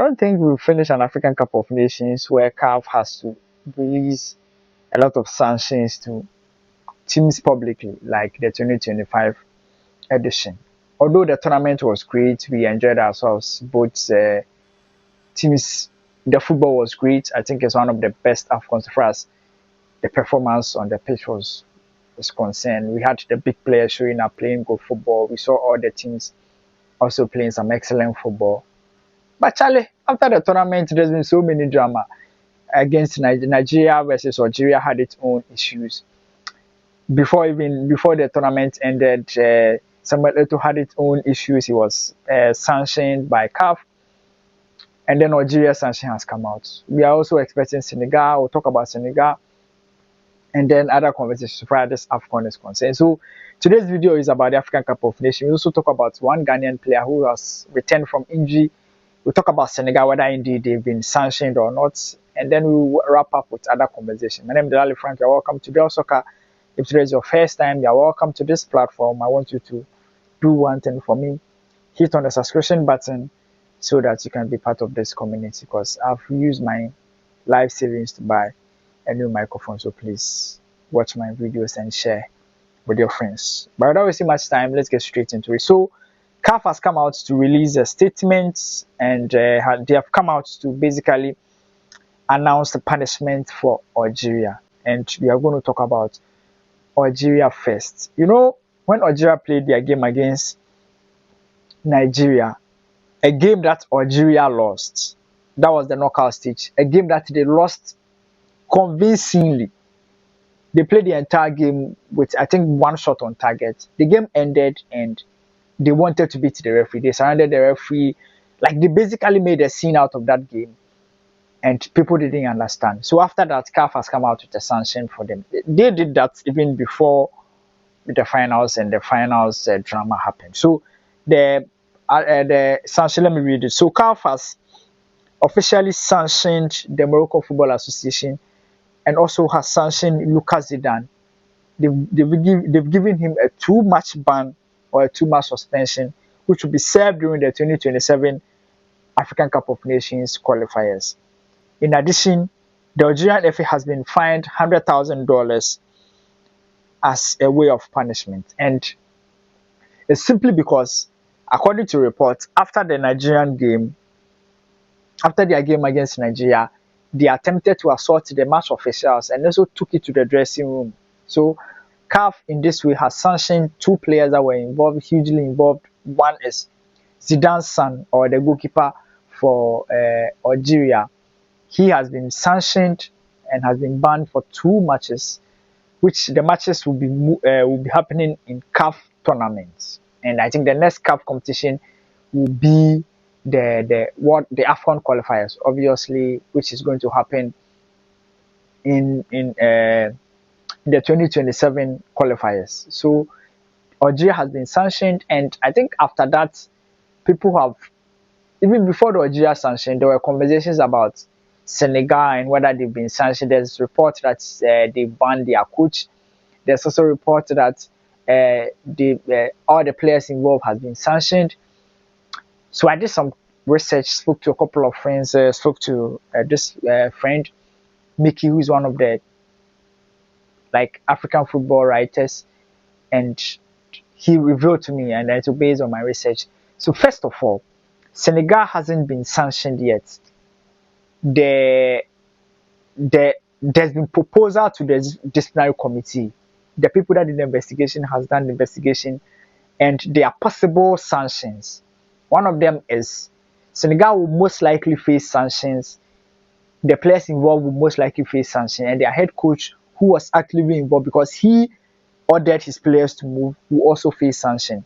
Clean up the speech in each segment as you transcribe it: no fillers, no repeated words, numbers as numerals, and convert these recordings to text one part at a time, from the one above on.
don't think we'll finish an African Cup of Nations where CAF has to release a lot of sanctions to teams publicly, like the 2025 edition. Although the tournament was great, we enjoyed ourselves. Both teams, the football was great. I think it's one of the best AFCONs for us. The performance on the pitch was concerned. We had the big players showing up playing good football. We saw all the teams also playing some excellent football. But Charlie, after the tournament, there's been so many drama against Nigeria versus Algeria had its own issues. Before the tournament ended, Samuel Eto'o had its own issues. He was sanctioned by CAF, and then Algeria sanction has come out. We are also expecting Senegal. We'll talk about Senegal, and then other conversations where this AFCON is concerned. So today's video is about the African Cup of Nations. We also talk about one Ghanaian player who has returned from injury. We'll talk about Senegal, whether indeed they've been sanctioned or not, and then we'll wrap up with other conversation. My name is Delali Frank. You're welcome to Del Soccer. If today is your first time, you're welcome to this platform. I want you to do one thing for me. Hit on the subscription button so that you can be part of this community, because I've used my life savings to buy a new microphone. So please watch my videos and share with your friends. But without wasting much time, let's get straight into it. So CAF has come out to release a statement, and they have come out to basically announce the punishment for Algeria. And we are going to talk about Algeria first. You know, when Algeria played their game against Nigeria, a game that Algeria lost, that was the knockout stage, a game that they lost convincingly. They played the entire game with, I think, one shot on target. The game ended and they wanted to beat the referee. They surrounded the referee. Like, they basically made a scene out of that game, and people didn't understand. So after that, CAF has come out with a sanction for them. They did that even before the finals, and the finals drama happened. So the sanction, let me read it. So CAF has officially sanctioned the Morocco Football Association, and also has sanctioned Lucas Zidane. They've given him a 2-match ban or a 2-match suspension, which will be served during the 2027 African Cup of Nations qualifiers. In addition, the Algerian FA has been fined $100,000 as a way of punishment. And it's simply because, according to reports, after their game against Nigeria, they attempted to assault the match officials and also took it to the dressing room. So CAF in this way has sanctioned 2 players that were involved, hugely involved. One is Zidane's son, or the goalkeeper for Algeria. He has been sanctioned and has been banned for 2 matches, which the matches will be happening in CAF tournaments. And I think the next CAF competition will be the AFCON qualifiers, obviously, which is going to happen in the 2027 qualifiers. So Algeria has been sanctioned, and I think after that, people have, even before the Algeria sanction, there were conversations about Senegal and whether they've been sanctioned. There's reports that they banned their coach. There's also reports that all the players involved has been sanctioned. So I did some research, spoke to a couple of friends, spoke to this friend, Mickey, who is one of the African football writers, and he revealed to me, and it's based on my research. So first of all, Senegal hasn't been sanctioned yet. There's been proposal to the disciplinary committee. The people that did the investigation has done the investigation, and there are possible sanctions. One of them is Senegal will most likely face sanctions. The players involved will most likely face sanctions, and their head coach, who was actively involved because he ordered his players to move, will also face sanction.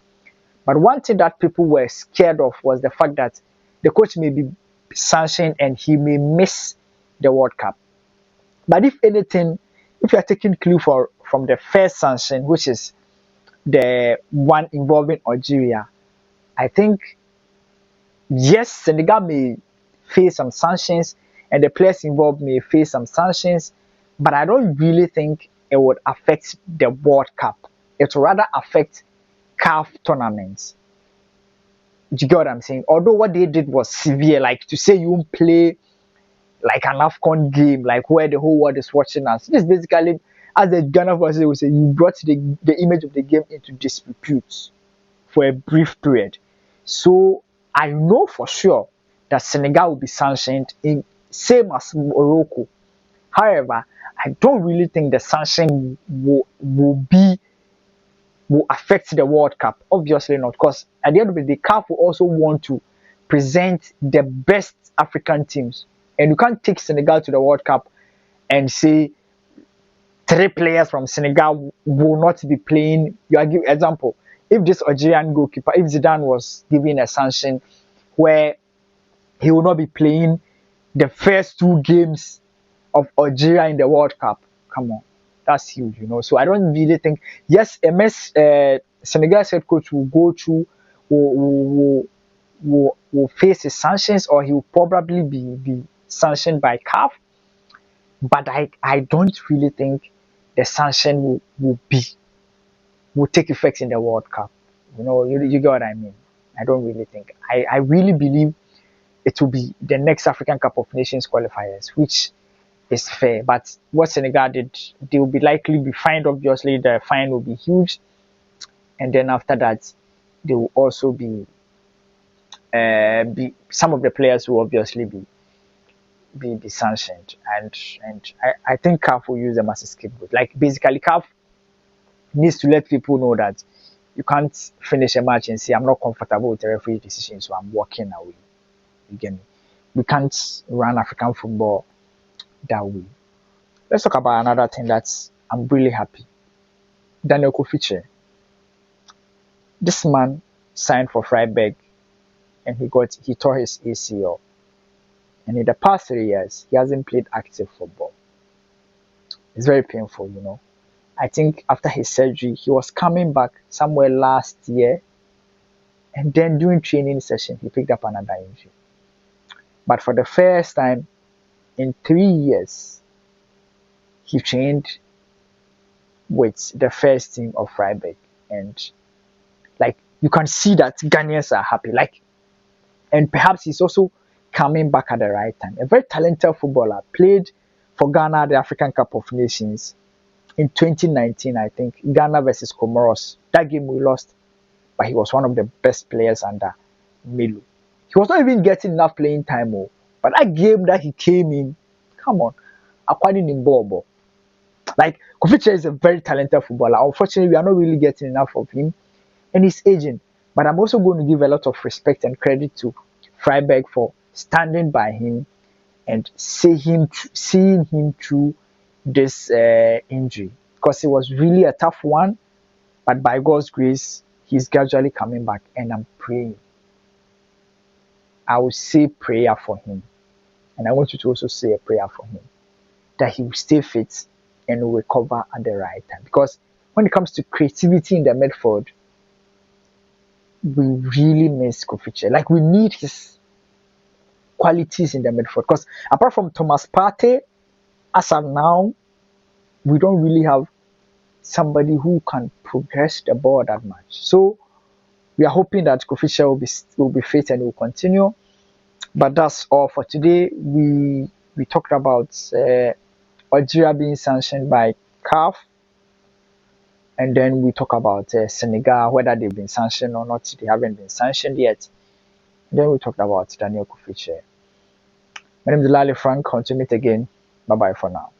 But one thing that people were scared of was the fact that the coach may be sanctioned and he may miss the World Cup. But if anything, if you are taking clue from the first sanction, which is the one involving Algeria, I think, yes, Senegal may face some sanctions and the players involved may face some sanctions, but I don't really think it would affect the World Cup. It will rather affect CAF tournaments. Do you get what I'm saying? Although what they did was severe, like to say you won't play like an AFCON game, like where the whole world is watching us. This basically, as the Ghana fans will say, you brought the image of the game into disrepute for a brief period. So I know for sure that Senegal will be sanctioned in same as Morocco. However, I don't really think the sanction will affect the World Cup. Obviously not, because at the end of the day, CAF will also want to present the best African teams. And you can't take Senegal to the World Cup and say three players from Senegal will not be playing. You are giving example. If this Algerian goalkeeper, if Zidane was given a sanction where he will not be playing the first two games of Algeria in the World Cup, come on, that's huge, you know. So I don't really think, yes, Senegal's head coach will go through, will face his sanctions, or he will probably be sanctioned by CAF, but I don't really think the sanction will take effect in the World Cup. You know, you get what I mean. I don't really think. I really believe it will be the next African Cup of Nations qualifiers, which is fair. But what Senegal did, they will be likely be fined. Obviously, the fine will be huge, and then after that, they will also some of the players will obviously be sanctioned, and I think CAF will use them as a scapegoat. Like basically, CAF needs to let people know that you can't finish a match and say I'm not comfortable with the referee decision, so I'm walking away. You get me? We can't run African football that way. Let's talk about another thing that's I'm really happy. Daniel Kofi. This man signed for Freiburg and he tore his ACL. And in the past 3 years, he hasn't played active football. It's very painful, you know. I think after his surgery, he was coming back somewhere last year, and then during training session, he picked up another injury. But for the first time in 3 years, he trained with the first team of Freiburg, and like you can see that Ghanaians are happy. Like, and perhaps he's also coming back at the right time. A very talented footballer, played for Ghana at the African Cup of Nations in 2019, I think, Ghana versus Comoros. That game we lost, but he was one of the best players under Milo. He was not even getting enough playing time, but that game that he came in, come on, according in Bobo. Like, Kofi is a very talented footballer. Unfortunately, we are not really getting enough of him, and he's aging. But I'm also going to give a lot of respect and credit to Freiburg for standing by him and seeing him through this injury, because it was really a tough one. But by God's grace, he's gradually coming back, and I'm praying. I will say prayer for him, and I want you to also say a prayer for him that he will stay fit and will recover at the right time. Because when it comes to creativity in the midfield, we really miss Kofi. Like, we need his qualities in the midfield. Because apart from Thomas Partey, as of now, we don't really have somebody who can progress the ball that much. So we are hoping that Kofi will be fit and will continue. But that's all for today. We talked about Algeria being sanctioned by CAF, and then we talk about Senegal, whether they've been sanctioned or not. They haven't been sanctioned yet. And then we talked about Daniel Kofi. My name is Lali Frank. Until we meet again. Bye bye for now.